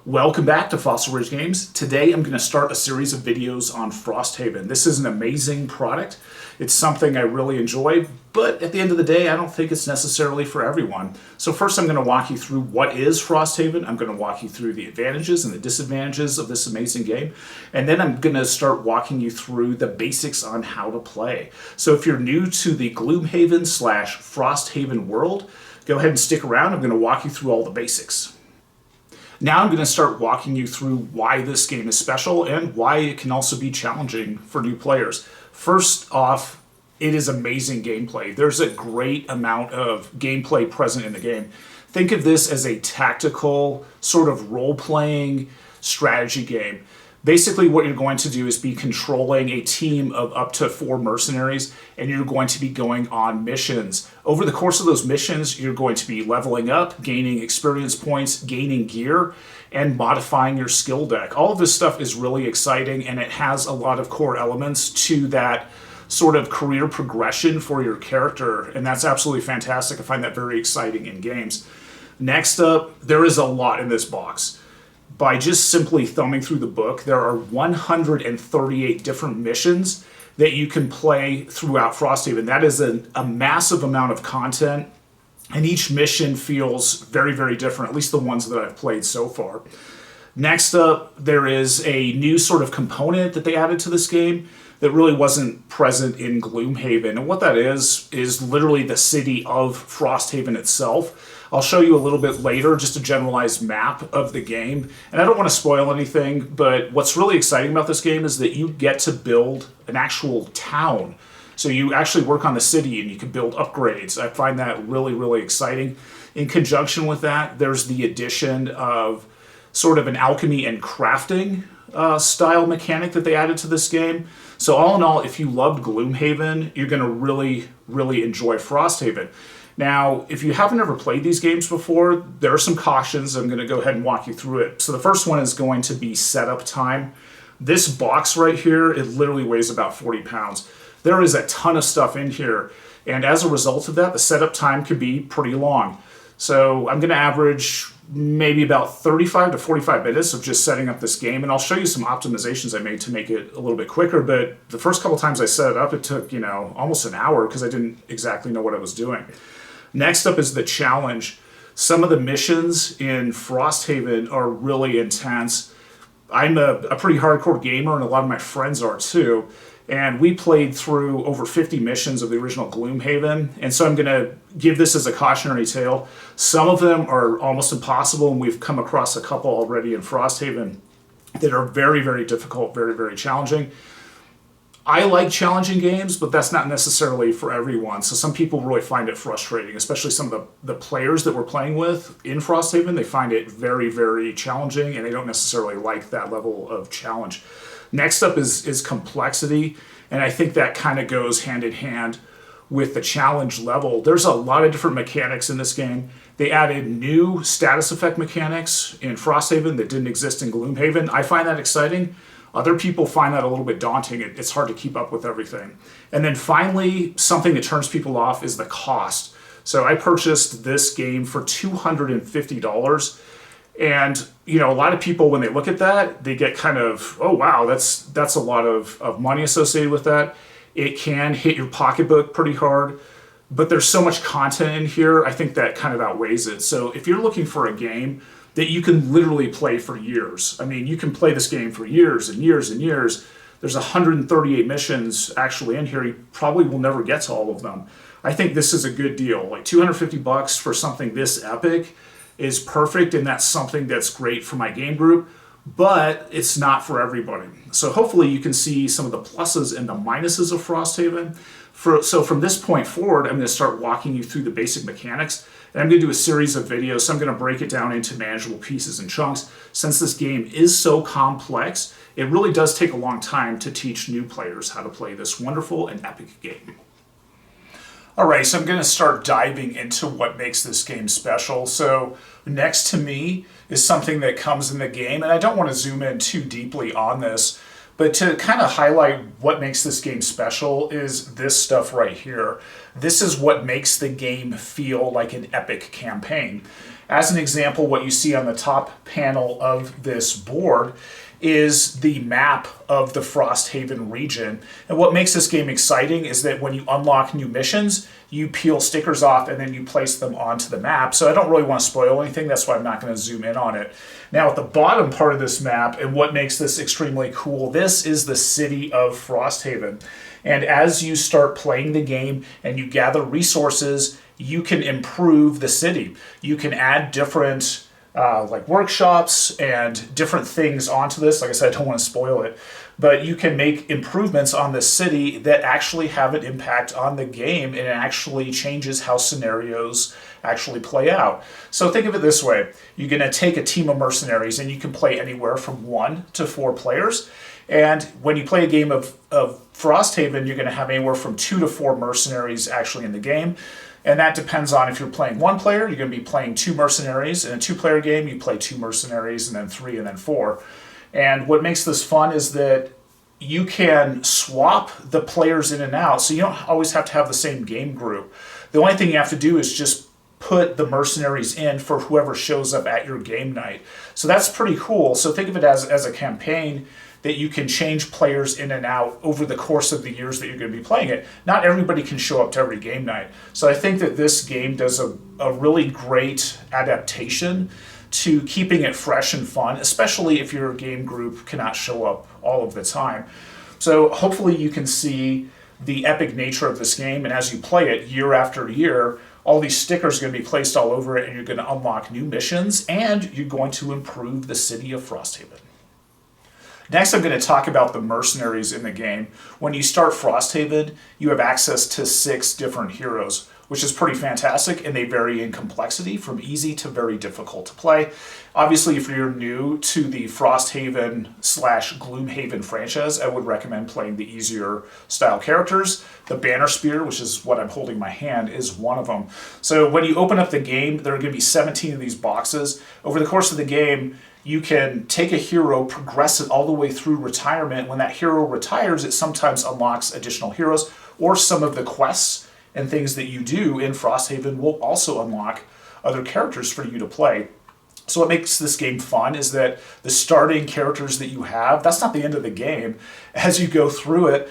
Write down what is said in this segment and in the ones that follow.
Welcome back to Fossil Ridge Games. Today I'm going to start a series of videos on Frosthaven. This is an amazing product. It's something I really enjoy, but at the end of the day I don't think it's necessarily for everyone. So first I'm going to walk you through what is Frosthaven. I'm going to walk you through the advantages and the disadvantages of this amazing game. And then I'm going to start walking you through the basics on how to play. So if you're new to the Gloomhaven / Frosthaven world, go ahead and stick around. I'm going to walk you through all the basics. Now I'm going to start walking you through why this game is special and why it can also be challenging for new players. First off, it is amazing gameplay. There's a great amount of gameplay present in the game. Think of this as a tactical, sort of role-playing strategy game. Basically, what you're going to do is be controlling a team of up to 4 mercenaries, and you're going to be going on missions. Over the course of those missions, you're going to be leveling up, gaining experience points, gaining gear, and modifying your skill deck. All of this stuff is really exciting, and it has a lot of core elements to that sort of career progression for your character, and that's absolutely fantastic. I find that very exciting in games. Next up, there is a lot in this box. By just simply thumbing through the book, there are 138 different missions that you can play throughout Frosthaven. That is a massive amount of content, and each mission feels very, very different, at least the ones that I've played so far. Next up, there is a new sort of component that they added to this game that really wasn't present in Gloomhaven. And what that is literally the city of Frosthaven itself. I'll show you a little bit later, just a generalized map of the game. And I don't want to spoil anything, but what's really exciting about this game is that you get to build an actual town. So you actually work on the city and you can build upgrades. I find that really, really exciting. In conjunction with that, there's the addition of sort of an alchemy and crafting style mechanic that they added to this game. So all in all, if you loved Gloomhaven, you're going to really, really enjoy Frosthaven. Now, if you haven't ever played these games before, there are some cautions. I'm going to go ahead and walk you through it. So the first one is going to be setup time. This box right here, it literally weighs about 40 pounds. There is a ton of stuff in here, and as a result of that, the setup time could be pretty long. So I'm going to average maybe about 35 to 45 minutes of just setting up this game, and I'll show you some optimizations I made to make it a little bit quicker, but the first couple times I set it up, it took, almost an hour because I didn't exactly know what I was doing. Next up is the challenge. Some of the missions in Frosthaven are really intense. I'm a pretty hardcore gamer, and a lot of my friends are too. And we played through over 50 missions of the original Gloomhaven. And so I'm going to give this as a cautionary tale. Some of them are almost impossible, and we've come across a couple already in Frosthaven that are very, very difficult, very, very challenging. I like challenging games, but that's not necessarily for everyone. So some people really find it frustrating, especially some of the players that we're playing with in Frosthaven. They find it very, very challenging, and they don't necessarily like that level of challenge. Next up is complexity, and I think that kind of goes hand in hand with the challenge level. There's a lot of different mechanics in this game. They added new status effect mechanics in Frosthaven that didn't exist in Gloomhaven. I find that exciting. Other people find that a little bit daunting. It's hard to keep up with everything. And then finally, something that turns people off is the cost. So I purchased this game for $250. And, a lot of people, when they look at that, they get kind of, oh, wow, that's a lot of money associated with that. It can hit your pocketbook pretty hard, but there's so much content in here, I think that kind of outweighs it. So if you're looking for a game that you can literally play for years, I mean, you can play this game for years and years and years. There's 138 missions actually in here. You probably will never get to all of them. I think this is a good deal. Like $250 for something this epic is perfect, and that's something that's great for my game group, but it's not for everybody. So hopefully you can see some of the pluses and the minuses of Frosthaven. So from this point forward, I'm going to start walking you through the basic mechanics, and I'm going to do a series of videos. So I'm going to break it down into manageable pieces and chunks. Since this game is so complex, it really does take a long time to teach new players how to play this wonderful and epic game. Alright, so I'm going to start diving into what makes this game special. So next to me is something that comes in the game, and I don't want to zoom in too deeply on this, But to kind of highlight what makes this game special is this stuff right here. This is what makes the game feel like an epic campaign. As an example, what you see on the top panel of this board is the map of the Frosthaven region. And what makes this game exciting is that when you unlock new missions, you peel stickers off and then you place them onto the map. So I don't really want to spoil anything, that's why I'm not going to zoom in on it. Now at the bottom part of this map, and what makes this extremely cool, this is the city of Frosthaven. And as you start playing the game and you gather resources, you can improve the city. You can add different like workshops and different things onto this. Like I said, I don't want to spoil it, but you can make improvements on the city that actually have an impact on the game, and it actually changes how scenarios actually play out. So think of it this way. You're going to take a team of mercenaries and you can play anywhere from 1 to 4 players. And when you play a game of Frosthaven, you're going to have anywhere from 2 to 4 mercenaries actually in the game. And that depends on if you're playing 1 player, you're going to be playing 2 mercenaries. In a 2-player game, you play 2 mercenaries and then 3 and then 4. And what makes this fun is that you can swap the players in and out, so you don't always have to have the same game group. The only thing you have to do is just put the mercenaries in for whoever shows up at your game night. So that's pretty cool. So think of it as a campaign that you can change players in and out over the course of the years that you're going to be playing it. Not everybody can show up to every game night. So I think that this game does a really great adaptation to keeping it fresh and fun, especially if your game group cannot show up all of the time. So hopefully you can see the epic nature of this game, and as you play it year after year, all these stickers are going to be placed all over it, and you're going to unlock new missions, and you're going to improve the city of Frosthaven. Next, I'm going to talk about the mercenaries in the game. When you start Frosthaven, you have access to 6 different heroes, which is pretty fantastic, and they vary in complexity from easy to very difficult to play. Obviously, if you're new to the Frosthaven/Gloomhaven franchise, I would recommend playing the easier style characters. The Banner Spear, which is what I'm holding in my hand, is one of them. So when you open up the game, there are going to be 17 of these boxes. Over the course of the game, you can take a hero, progress it all the way through retirement. When that hero retires, it sometimes unlocks additional heroes, or some of the quests and things that you do in Frosthaven will also unlock other characters for you to play. So what makes this game fun is that the starting characters that you have, that's not the end of the game. As you go through it,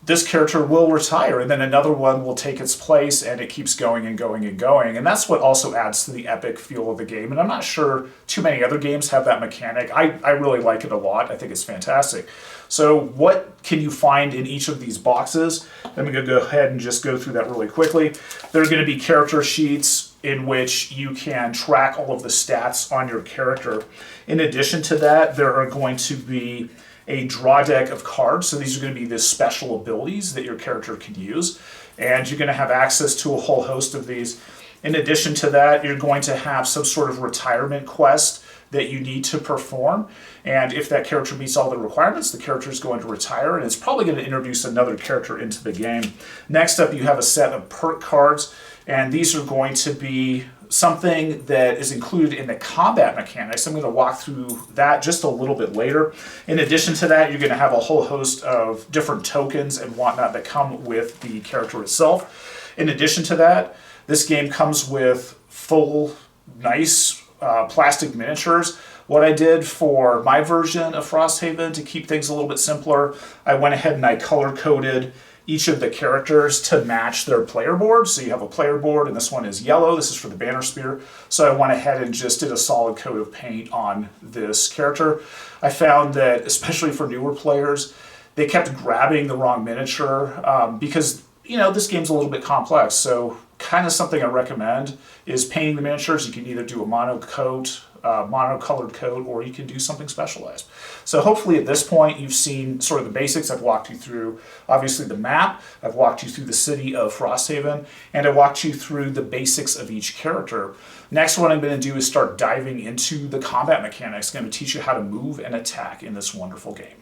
this character will retire, and then another one will take its place, and it keeps going and going and going. And that's what also adds to the epic feel of the game. And I'm not sure too many other games have that mechanic. I really like it a lot. I think it's fantastic. So what can you find in each of these boxes? I'm going to go ahead and just go through that really quickly. There are going to be character sheets in which you can track all of the stats on your character. In addition to that, there are going to be a draw deck of cards. So these are going to be the special abilities that your character can use. And you're going to have access to a whole host of these. In addition to that, you're going to have some sort of retirement quest that you need to perform. And if that character meets all the requirements, the character is going to retire, and it's probably going to introduce another character into the game. Next up, you have a set of perk cards, and these are going to be something that is included in the combat mechanics. I'm going to walk through that just a little bit later. In addition to that, you're going to have a whole host of different tokens and whatnot that come with the character itself. In addition to that, this game comes with full, nice plastic miniatures. What I did for my version of Frosthaven to keep things a little bit simpler, I went ahead and I color-coded each of the characters to match their player board. So you have a player board, and this one is yellow. This is for the Banner Spear. So I went ahead and just did a solid coat of paint on this character. I found that, especially for newer players, they kept grabbing the wrong miniature because, you know, this game's a little bit complex. So kind of something I recommend is painting the miniatures. You can either do a monocolored coat, or you can do something specialized. So hopefully at this point you've seen sort of the basics. I've walked you through obviously the map, I've walked you through the city of Frosthaven, and I walked you through the basics of each character. Next, what I'm going to do is start diving into the combat mechanics. I'm going to teach you how to move and attack in this wonderful game.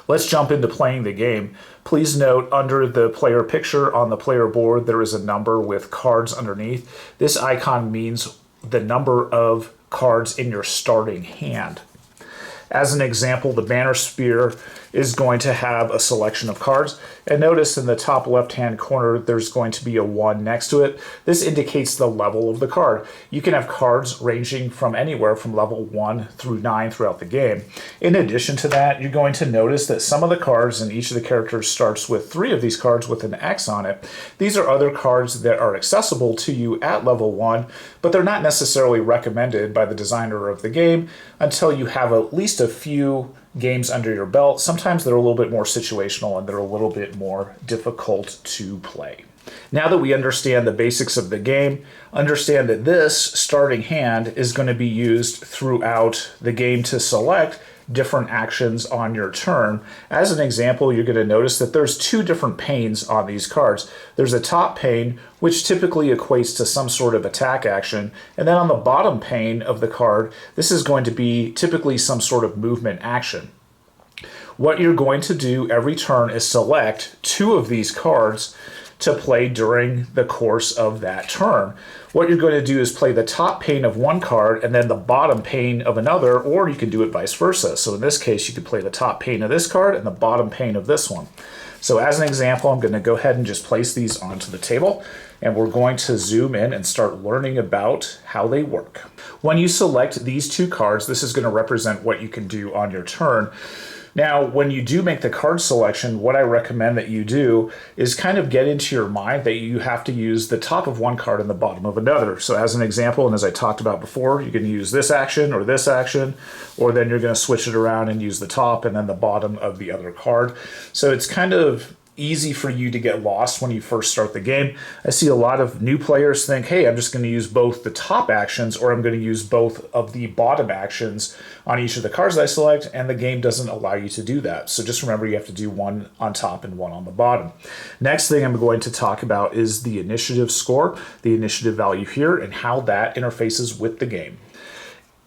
Let's jump into playing the game. Please note under the player picture on the player board there is a number with cards underneath. This icon means the number of cards in your starting hand. As an example, the Banner Spear is going to have a selection of cards. And notice in the top left-hand corner, there's going to be a 1 next to it. This indicates the level of the card. You can have cards ranging from anywhere from level 1 through 9 throughout the game. In addition to that, you're going to notice that some of the cards in each of the characters starts with 3 of these cards with an X on it. These are other cards that are accessible to you at level 1, but they're not necessarily recommended by the designer of the game until you have at least a few games under your belt. Sometimes they're a little bit more situational and they're a little bit more difficult to play. Now that we understand the basics of the game, understand that this starting hand is going to be used throughout the game to select different actions on your turn. As an example, you're going to notice that there's 2 different panes on these cards. There's a top pane, which typically equates to some sort of attack action, and then on the bottom pane of the card, this is going to be typically some sort of movement action. What you're going to do every turn is select 2 of these cards to play during the course of that turn. What you're going to do is play the top pane of one card and then the bottom pane of another, or you can do it vice versa. So in this case, you could play the top pane of this card and the bottom pane of this one. So as an example, I'm going to go ahead and just place these onto the table, and we're going to zoom in and start learning about how they work. When you select these 2 cards, this is going to represent what you can do on your turn. Now, when you do make the card selection, what I recommend that you do is kind of get into your mind that you have to use the top of one card and the bottom of another. So as an example, and as I talked about before, you can use this action, or then you're going to switch it around and use the top and then the bottom of the other card. So it's kind of easy for you to get lost when you first start the game. I see a lot of new players think, hey, I'm just going to use both the top actions or I'm going to use both of the bottom actions on each of the cards I select, and the game doesn't allow you to do that. So just remember you have to do one on top and one on the bottom. Next thing I'm going to talk about is the initiative score, the initiative value here, and how that interfaces with the game.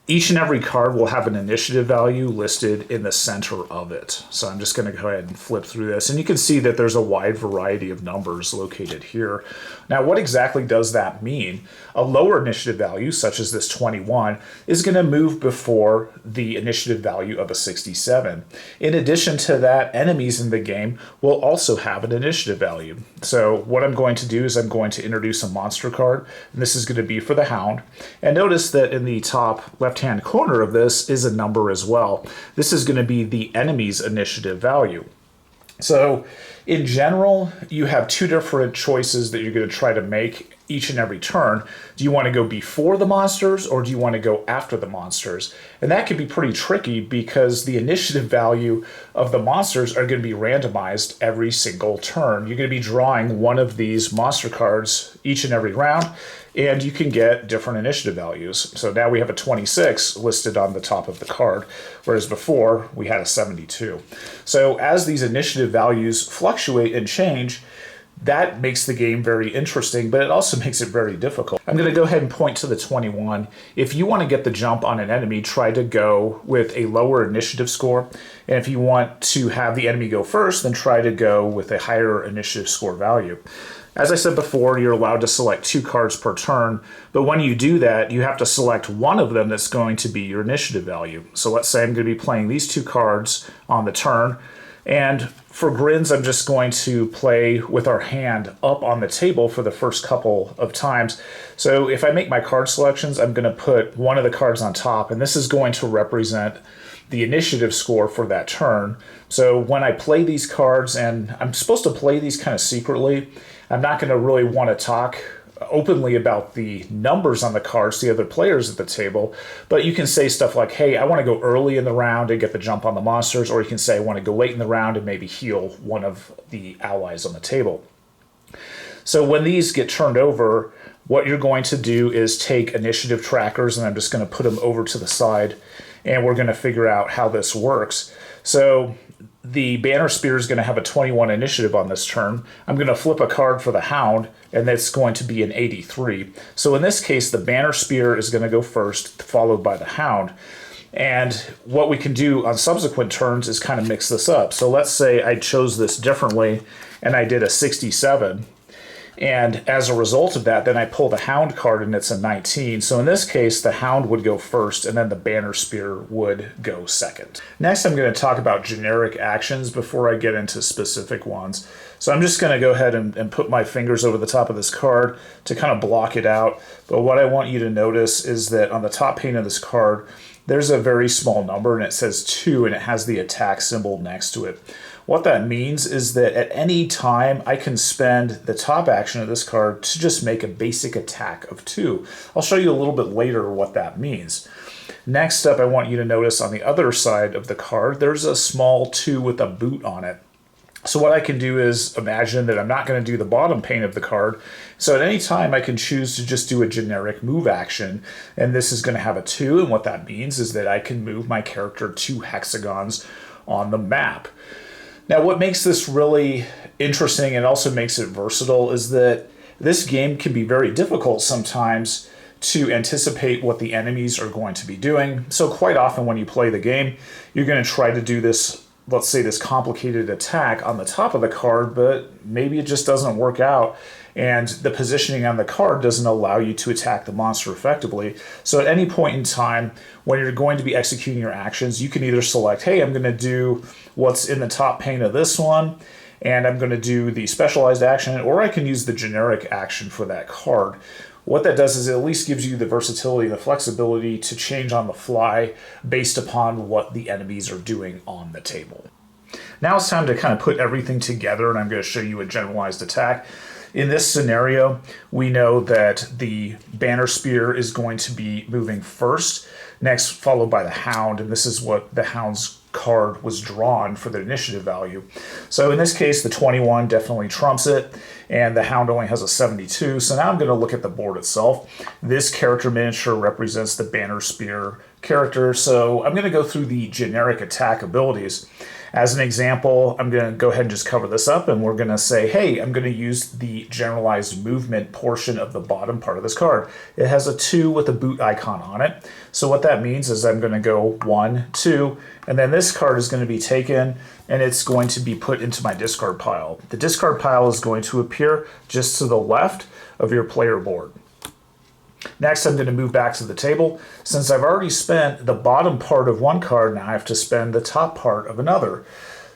Each and every card will have an initiative value listed in the center of it. So I'm just going to go ahead and flip through this. And you can see that there's a wide variety of numbers located here. Now, what exactly does that mean? A lower initiative value, such as this 21, is going to move before the initiative value of a 67. In addition to that, enemies in the game will also have an initiative value. So what I'm going to do is I'm going to introduce a monster card, and this is going to be for the Hound. And notice that in the top left-hand corner of this is a number as well. This is going to be the enemy's initiative value. So in general, you have 2 different choices that you're going to try to make each and every turn. Do you want to go before the monsters or do you want to go after the monsters? And that can be pretty tricky because the initiative value of the monsters are going to be randomized every single turn. You're going to be drawing one of these monster cards each and every round, and you can get different initiative values. So now we have a 26 listed on the top of the card, whereas before we had a 72. So as these initiative values fluctuate and change, that makes the game very interesting, but it also makes it very difficult. I'm going to go ahead and point to the 21. If you want to get the jump on an enemy, try to go with a lower initiative score. And if you want to have the enemy go first, then try to go with a higher initiative score value. As I said before, you're allowed to select 2 cards per turn, but when you do that, you have to select one of them that's going to be your initiative value. So let's say I'm going to be playing these 2 cards on the turn, and for grins, I'm just going to play with our hand up on the table for the first couple of times. So if I make my card selections, I'm going to put one of the cards on top, and this is going to represent the initiative score for that turn. So when I play these cards, and I'm supposed to play these kind of secretly, I'm not going to really want to talk openly about the numbers on the cards to the other players at the table, but you can say stuff like, hey, I want to go early in the round and get the jump on the monsters, or you can say I want to go late in the round and maybe heal one of the allies on the table. So when these get turned over, what you're going to do is take initiative trackers, and I'm just going to put them over to the side, and we're going to figure out how this works. So the Banner Spear is going to have a 21 initiative on this turn. I'm going to flip a card for the Hound, and that's going to be an 83. So in this case, the Banner Spear is going to go first, followed by the Hound. And what we can do on subsequent turns is kind of mix this up. So let's say I chose this differently, and I did a 67. And as a result of that, then I pull the Hound card and it's a 19. So in this case, the Hound would go first and then the Banner Spear would go second. Next, I'm going to talk about generic actions before I get into specific ones. So I'm just going to go ahead and put my fingers over the top of this card to kind of block it out. But what I want you to notice is that on the top pane of this card, there's a very small number and it says 2 and it has the attack symbol next to it. What that means is that at any time I can spend the top action of this card to just make a basic attack of 2. I'll show you a little bit later what that means. Next up, I want you to notice on the other side of the card, there's a small 2 with a boot on it. So what I can do is imagine that I'm not going to do the bottom pane of the card. So at any time I can choose to just do a generic move action. And this is going to have a 2. And what that means is that I can move my character 2 hexagons on the map. Now what makes this really interesting and also makes it versatile is that this game can be very difficult sometimes to anticipate what the enemies are going to be doing. So quite often when you play the game, you're going to try to do this, let's say this complicated attack on the top of the card, but maybe it just doesn't work out. And the positioning on the card doesn't allow you to attack the monster effectively. So at any point in time, when you're going to be executing your actions, you can either select, hey, I'm going to do what's in the top pane of this one, and I'm going to do the specialized action, or I can use the generic action for that card. What that does is it at least gives you the versatility, the flexibility to change on the fly based upon what the enemies are doing on the table. Now it's time to kind of put everything together, and I'm going to show you a generalized attack. In this scenario, we know that the Banner Spear is going to be moving first, next followed by the Hound, and this is what the Hound's card was drawn for the initiative value. So in this case, the 21 definitely trumps it, and the Hound only has a 72. So now I'm going to look at the board itself. This character miniature represents the Banner Spear character, so I'm going to go through the generic attack abilities. As an example, I'm going to go ahead and just cover this up, and we're going to say, hey, I'm going to use the generalized movement portion of the bottom part of this card. It has a 2 with a boot icon on it. So what that means is I'm going to go 1, 2, and then this card is going to be taken, and it's going to be put into my discard pile. The discard pile is going to appear just to the left of your player board. Next, I'm going to move back to the table. Since I've already spent the bottom part of one card, now I have to spend the top part of another.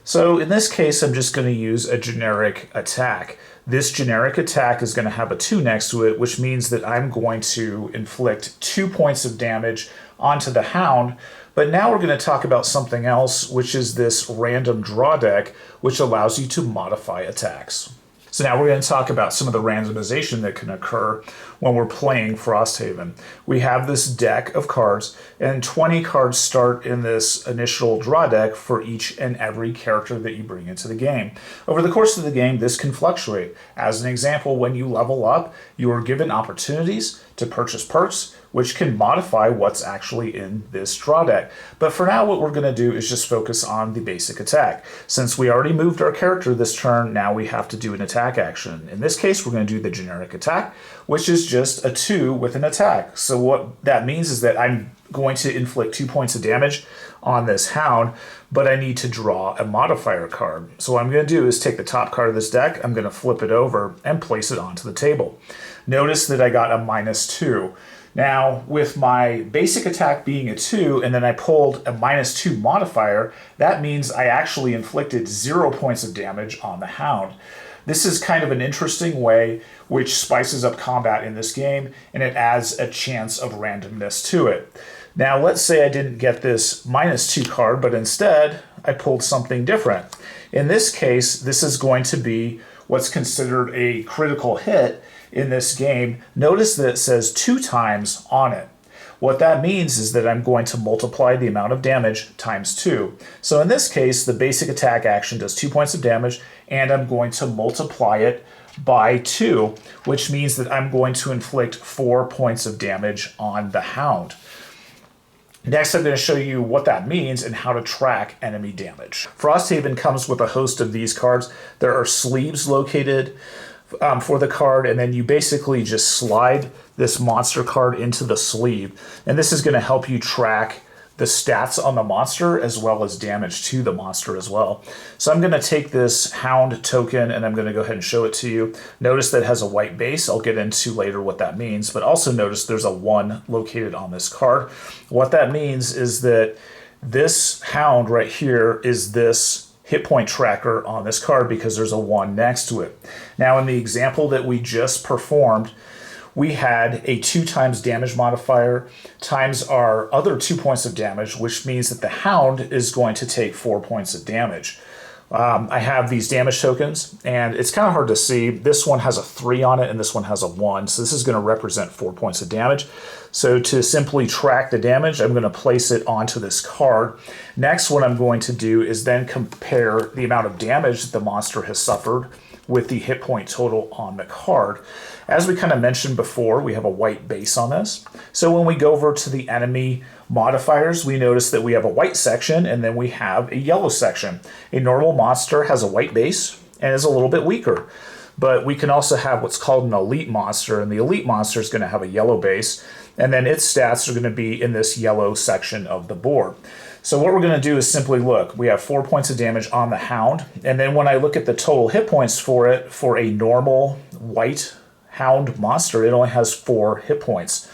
So in this case, I'm just going to use a generic attack. This generic attack is going to have a 2 next to it, which means that I'm going to inflict 2 points of damage onto the Hound. But now we're going to talk about something else, which is this random draw deck, which allows you to modify attacks. So now we're going to talk about some of the randomization that can occur when we're playing Frosthaven. We have this deck of cards, and 20 cards start in this initial draw deck for each and every character that you bring into the game. Over the course of the game, this can fluctuate. As an example, when you level up, you are given opportunities to purchase perks, which can modify what's actually in this draw deck. But for now, what we're going to do is just focus on the basic attack. Since we already moved our character this turn, now we have to do an attack action. In this case, we're going to do the generic attack, which is just a 2 with an attack. So what that means is that I'm going to inflict 2 points of damage on this Hound, but I need to draw a modifier card. So what I'm going to do is take the top card of this deck, I'm going to flip it over and place it onto the table. Notice that I got a -2. Now, with my basic attack being a 2, and then I pulled a -2 modifier, that means I actually inflicted 0 points of damage on the Hound. This is kind of an interesting way which spices up combat in this game, and it adds a chance of randomness to it. Now, let's say I didn't get this -2 card, but instead I pulled something different. In this case, this is going to be what's considered a critical hit in this game. Notice that it says 2 times on it. What that means is that I'm going to multiply the amount of damage times 2. So in this case, the basic attack action does 2 points of damage, and I'm going to multiply it by 2, which means that I'm going to inflict 4 points of damage on the Hound. Next, I'm going to show you what that means and how to track enemy damage. Frosthaven comes with a host of these cards. There are sleeves located for the card, and then you basically just slide this monster card into the sleeve, and this is going to help you track the stats on the monster as well as damage to the monster as well. So I'm going to take this Hound token and I'm going to go ahead and show it to you. Notice that it has a white base. I'll get into later what that means, but also notice there's a 1 located on this card. What that means is that this Hound right here is this hit point tracker on this card because there's a 1 next to it. Now in the example that we just performed, we had a 2 times damage modifier times our other 2 points of damage, which means that the Hound is going to take 4 points of damage. I have these damage tokens, and it's kind of hard to see. This one has a 3 on it, and this one has a 1, so this is going to represent 4 points of damage. So to simply track the damage, I'm going to place it onto this card. Next, what I'm going to do is then compare the amount of damage that the monster has suffered with the hit point total on the card. As we kind of mentioned before, we have a white base on this. So when we go over to the enemy modifiers, we notice that we have a white section and then we have a yellow section. A normal monster has a white base and is a little bit weaker. But we can also have what's called an elite monster, and the elite monster is going to have a yellow base, and then its stats are going to be in this yellow section of the board. So what we're going to do is simply look. We have 4 points of damage on the Hound, and then when I look at the total hit points for it, for a normal white Hound monster, it only has 4 hit points.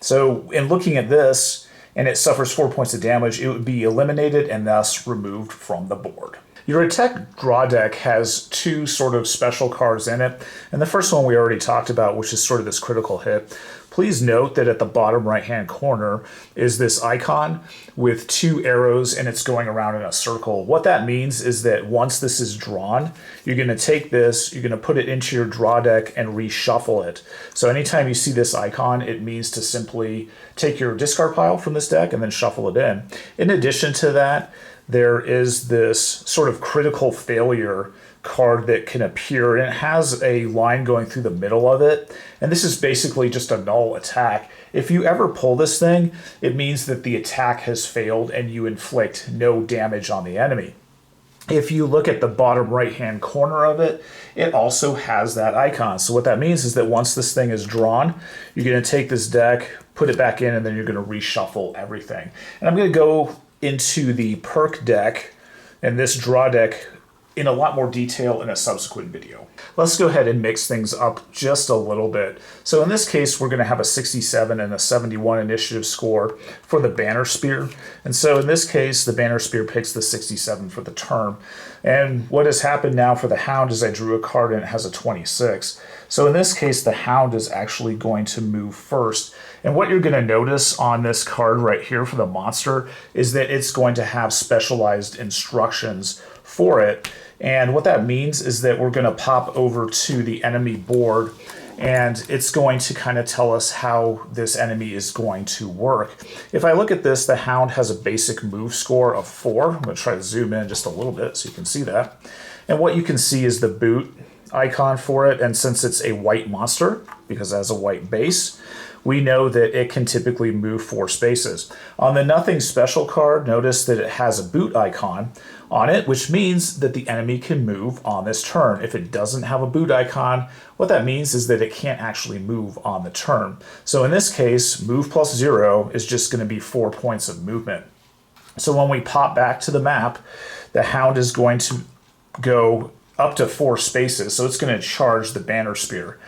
So in looking at this, and it suffers 4 points of damage, it would be eliminated and thus removed from the board. Your attack draw deck has 2 sort of special cards in it, and the first one we already talked about, which is sort of this critical hit. Please note that at the bottom right-hand corner is this icon with 2 arrows and it's going around in a circle. What that means is that once this is drawn, you're going to take this, you're going to put it into your draw deck and reshuffle it. So anytime you see this icon, it means to simply take your discard pile from this deck and then shuffle it in. In addition to that, there is this sort of critical failure card that can appear, and it has a line going through the middle of it, and this is basically just a null attack. If you ever pull this thing, it means that the attack has failed and you inflict no damage on the enemy. If you look at the bottom right hand corner of it, it also has that icon. So what that means is that once this thing is drawn, you're going to take this deck, put it back in, and then you're going to reshuffle everything. And I'm going to go into the perk deck and this draw deck in a lot more detail in a subsequent video. Let's go ahead and mix things up just a little bit. So in this case, we're going to have a 67 and a 71 initiative score for the Banner Spear. And so in this case, the Banner Spear picks the 67 for the turn. And what has happened now for the Hound is I drew a card and it has a 26. So in this case, the Hound is actually going to move first. And what you're going to notice on this card right here for the monster is that it's going to have specialized instructions for it. And what that means is that we're going to pop over to the enemy board and it's going to kind of tell us how this enemy is going to work. If I look at this, the Hound has a basic move score of 4. I'm going to try to zoom in just a little bit so you can see that. And what you can see is the boot icon for it, and since it's a white monster, because it has a white base, we know that it can typically move 4 spaces. On the Nothing Special card, notice that it has a boot icon on it, which means that the enemy can move on this turn. If it doesn't have a boot icon, what that means is that it can't actually move on the turn. So in this case, move plus 0 is just going to be 4 points of movement. So when we pop back to the map, the Hound is going to go up to 4 spaces, so it's going to charge the Banner Spear.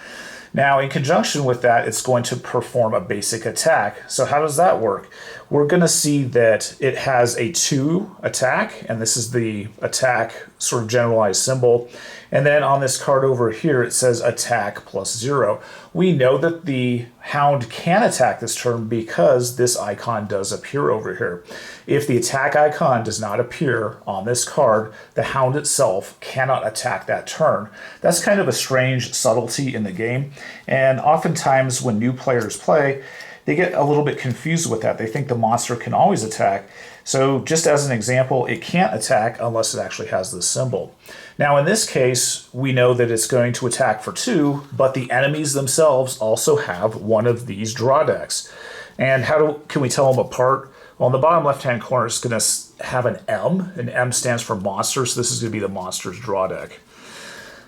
Now, in conjunction with that, it's going to perform a basic attack. So how does that work? We're going to see that it has a 2 attack, and this is the attack sort of generalized symbol. And then on this card over here, it says attack plus 0. We know that the Hound can attack this turn because this icon does appear over here. If the attack icon does not appear on this card, the Hound itself cannot attack that turn. That's kind of a strange subtlety in the game, and oftentimes when new players play, they get a little bit confused with that. They think the monster can always attack. So just as an example, it can't attack unless it actually has this symbol. Now in this case, we know that it's going to attack for 2, but the enemies themselves also have one of these draw decks. And can we tell them apart? Well, in the bottom left-hand corner, it's going to have an M, and M stands for monster, so this is going to be the monster's draw deck.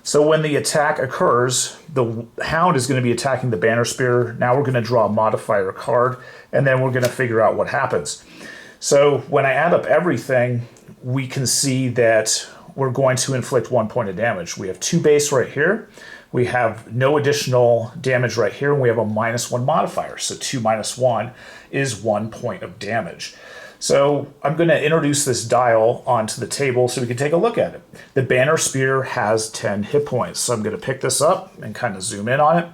So when the attack occurs, the Hound is going to be attacking the Banner Spear. Now we're going to draw a modifier card, and then we're going to figure out what happens. So when I add up everything, we can see that we're going to inflict 1 point of damage. We have 2 base right here. We have no additional damage right here, and we have a -1 modifier. So 2 minus 1 is 1 point of damage. So I'm going to introduce this dial onto the table so we can take a look at it. The Banner Spear has 10 hit points. So I'm going to pick this up and kind of zoom in on it.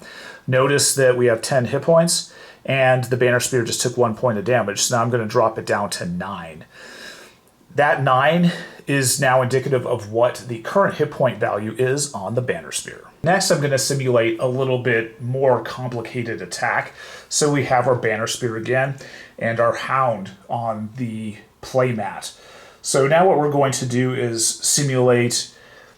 Notice that we have 10 hit points, and the Banner Spear just took 1 point of damage. So now I'm going to drop it down to 9. That 9 is now indicative of what the current hit point value is on the Banner Spear. Next, I'm going to simulate a little bit more complicated attack. So we have our Banner Spear again and our Hound on the playmat. So now what we're going to do is simulate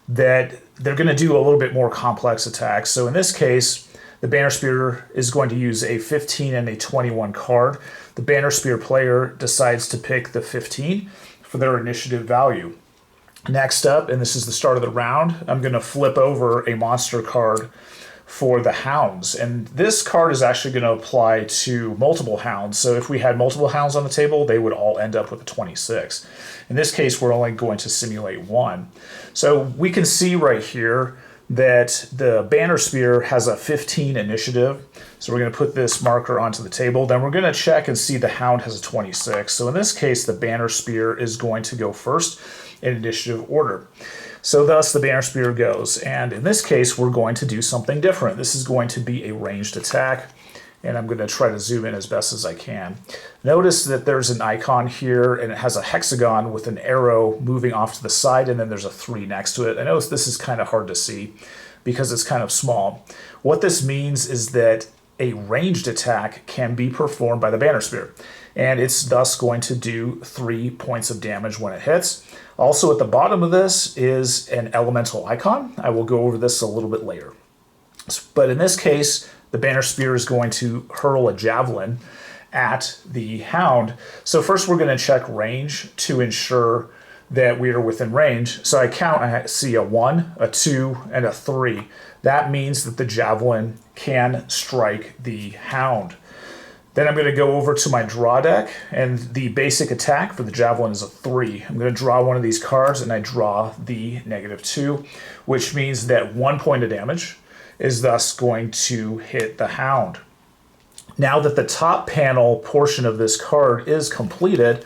that they're going to do a little bit more complex attacks. So in this case, the Banner Spear is going to use a 15 and a 21 card. The Banner Spear player decides to pick the 15 for their initiative value. Next up, and this is the start of the round, I'm going to flip over a monster card for the Hounds. And this card is actually going to apply to multiple Hounds. So if we had multiple Hounds on the table, they would all end up with a 26. In this case, we're only going to simulate 1. So we can see right here that the Banner Spear has a 15 initiative. So we're going to put this marker onto the table. Then we're going to check and see the Hound has a 26. So in this case, the Banner Spear is going to go first in initiative order. So thus the Banner Spear goes. And in this case, we're going to do something different. This is going to be a ranged attack. And I'm going to try to zoom in as best as I can. Notice that there's an icon here, and it has a hexagon with an arrow moving off to the side, and then there's a 3 next to it. I know this is kind of hard to see because it's kind of small. What this means is that a ranged attack can be performed by the Banner Spear, and it's thus going to do 3 points of damage when it hits. Also at the bottom of this is an elemental icon. I will go over this a little bit later. But in this case, the Banner Spear is going to hurl a javelin at the Hound. So first we're going to check range to ensure that we are within range. So I see a 1, a 2, and a 3. That means that the javelin can strike the Hound. Then I'm going to go over to my draw deck, and the basic attack for the javelin is a 3. I'm going to draw one of these cards, and I draw the -2, which means that 1 point of damage is thus going to hit the Hound. Now that the top panel portion of this card is completed,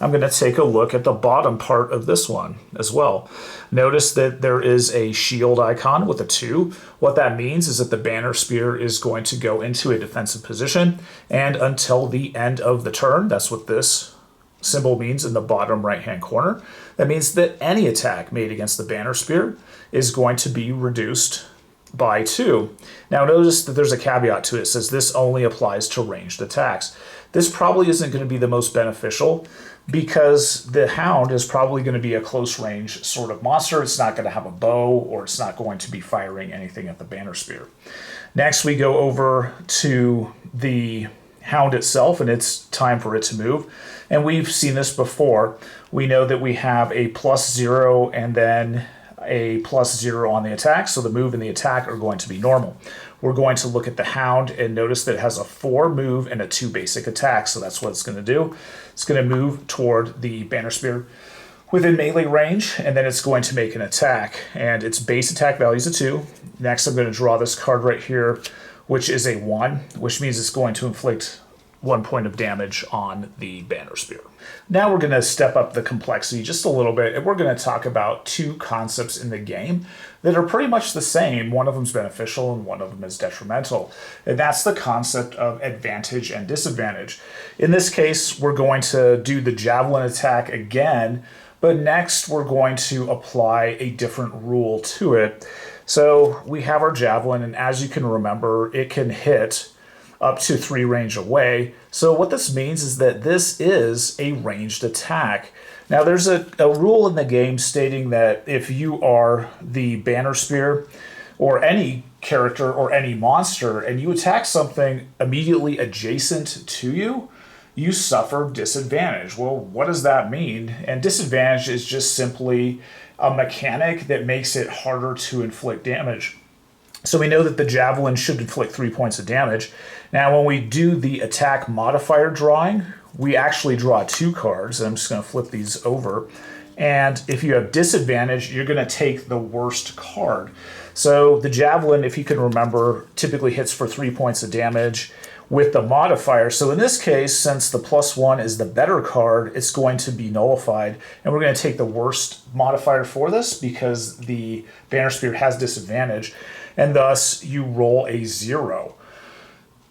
I'm going to take a look at the bottom part of this one as well. Notice that there is a shield icon with a 2. What that means is that the Banner Spear is going to go into a defensive position, and until the end of the turn, that's what this symbol means in the bottom right-hand corner. That means that any attack made against the Banner Spear is going to be reduced by 2. Now notice that there's a caveat to it. It says this only applies to ranged attacks. This probably isn't going to be the most beneficial because the Hound is probably going to be a close range sort of monster. It's not going to have a bow, or it's not going to be firing anything at the Banner Spear. Next we go over to the Hound itself, and it's time for it to move. And we've seen this before. We know that we have a +0 and then a +0 on the attack, so the move and the attack are going to be normal. We're going to look at the Hound and notice that it has a 4 move and a 2 basic attack, so that's what it's going to do. It's going to move toward the Banner Spear within melee range, and then it's going to make an attack, and its base attack value is a 2. Next, I'm going to draw this card right here, which is a 1, which means it's going to inflict 1 point of damage on the Banner Spear. Now we're going to step up the complexity just a little bit, and we're going to talk about 2 concepts in the game that are pretty much the same. One of them is beneficial and one of them is detrimental. And that's the concept of advantage and disadvantage. In this case, we're going to do the javelin attack again, but next we're going to apply a different rule to it. So we have our javelin, and as you can remember, it can hit up to 3 range away. So what this means is that this is a ranged attack. Now there's a rule in the game stating that if you are the Banner Spear or any character or any monster and you attack something immediately adjacent to you, you suffer disadvantage. Well, what does that mean? And disadvantage is just simply a mechanic that makes it harder to inflict damage. So we know that the javelin should inflict 3 points of damage. Now when we do the attack modifier drawing, we actually draw 2 cards. I'm just going to flip these over. And if you have disadvantage, you're going to take the worst card. So the Javelin, if you can remember, typically hits for 3 points of damage with the modifier. So in this case, since the +1 is the better card, it's going to be nullified. And we're going to take the worst modifier for this because the Banner Spear has disadvantage. And thus, you roll a 0.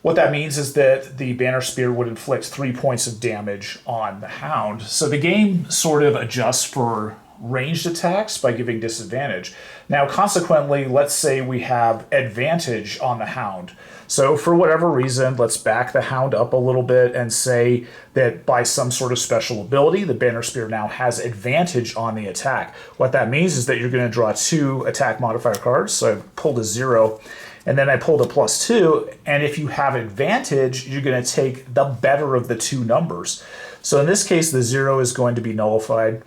What that means is that the Banner Spear would inflict 3 points of damage on the Hound. So the game sort of adjusts for ranged attacks by giving disadvantage. Now, consequently, let's say we have advantage on the Hound. So for whatever reason, let's back the Hound up a little bit and say that by some sort of special ability, the Banner Spear now has advantage on the attack. What that means is that you're going to draw 2 attack modifier cards. So I pulled a 0. And then I pulled a +2, and if you have advantage, you're going to take the better of the 2 numbers. So in this case, the 0 is going to be nullified,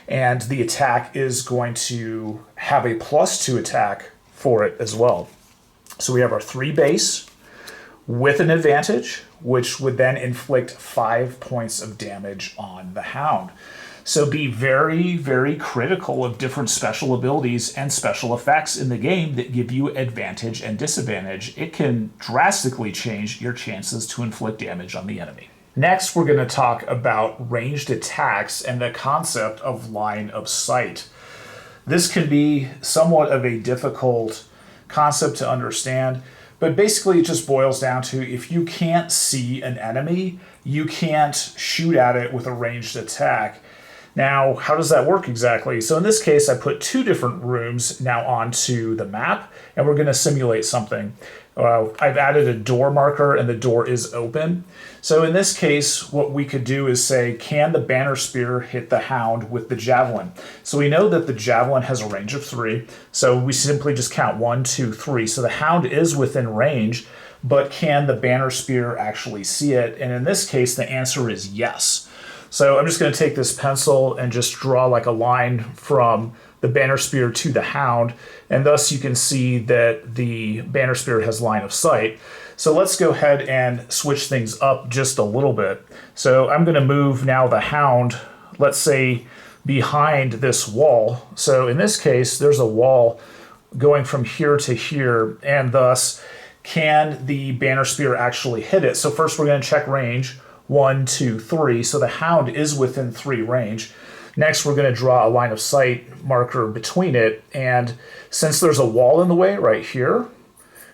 and the attack is going to have a +2 attack for it as well. So we have our 3 base with an advantage, which would then inflict 5 points of damage on the Hound. So be very, very critical of different special abilities and special effects in the game that give you advantage and disadvantage. It can drastically change your chances to inflict damage on the enemy. Next, we're going to talk about ranged attacks and the concept of line of sight. This can be somewhat of a difficult concept to understand, but basically it just boils down to if you can't see an enemy, you can't shoot at it with a ranged attack. Now, how does that work exactly? So in this case, I put 2 different rooms now onto the map, and we're going to simulate something. I've added a door marker, and the door is open. So in this case, what we could do is say, can the Banner Spear hit the Hound with the Javelin? So we know that the Javelin has a range of 3, so we simply just count 1, 2, 3. So the Hound is within range, but can the Banner Spear actually see it? And in this case, the answer is yes. So I'm just going to take this pencil and just draw like a line from the Banner Spear to the Hound, and thus you can see that the Banner Spear has line of sight. So let's go ahead and switch things up just a little bit. So I'm going to move now the Hound, let's say, behind this wall. So in this case, there's a wall going from here to here, and thus can the Banner Spear actually hit it? So first we're going to check range. 1, 2, 3. So the Hound is within 3 range. Next, we're going to draw a line of sight marker between it. And since there's a wall in the way right here,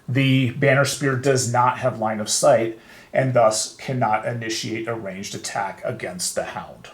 the Banner Spear does not have line of sight and thus cannot initiate a ranged attack against the Hound.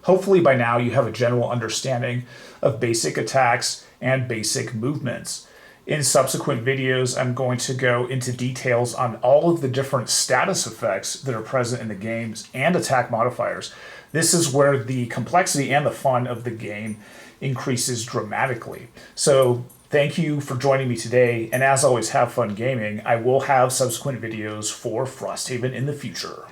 Hopefully by now you have a general understanding of basic attacks and basic movements. In subsequent videos, I'm going to go into details on all of the different status effects that are present in the games and attack modifiers. This is where the complexity and the fun of the game increases dramatically. So thank you for joining me today, and as always, have fun gaming. I will have subsequent videos for Frosthaven in the future.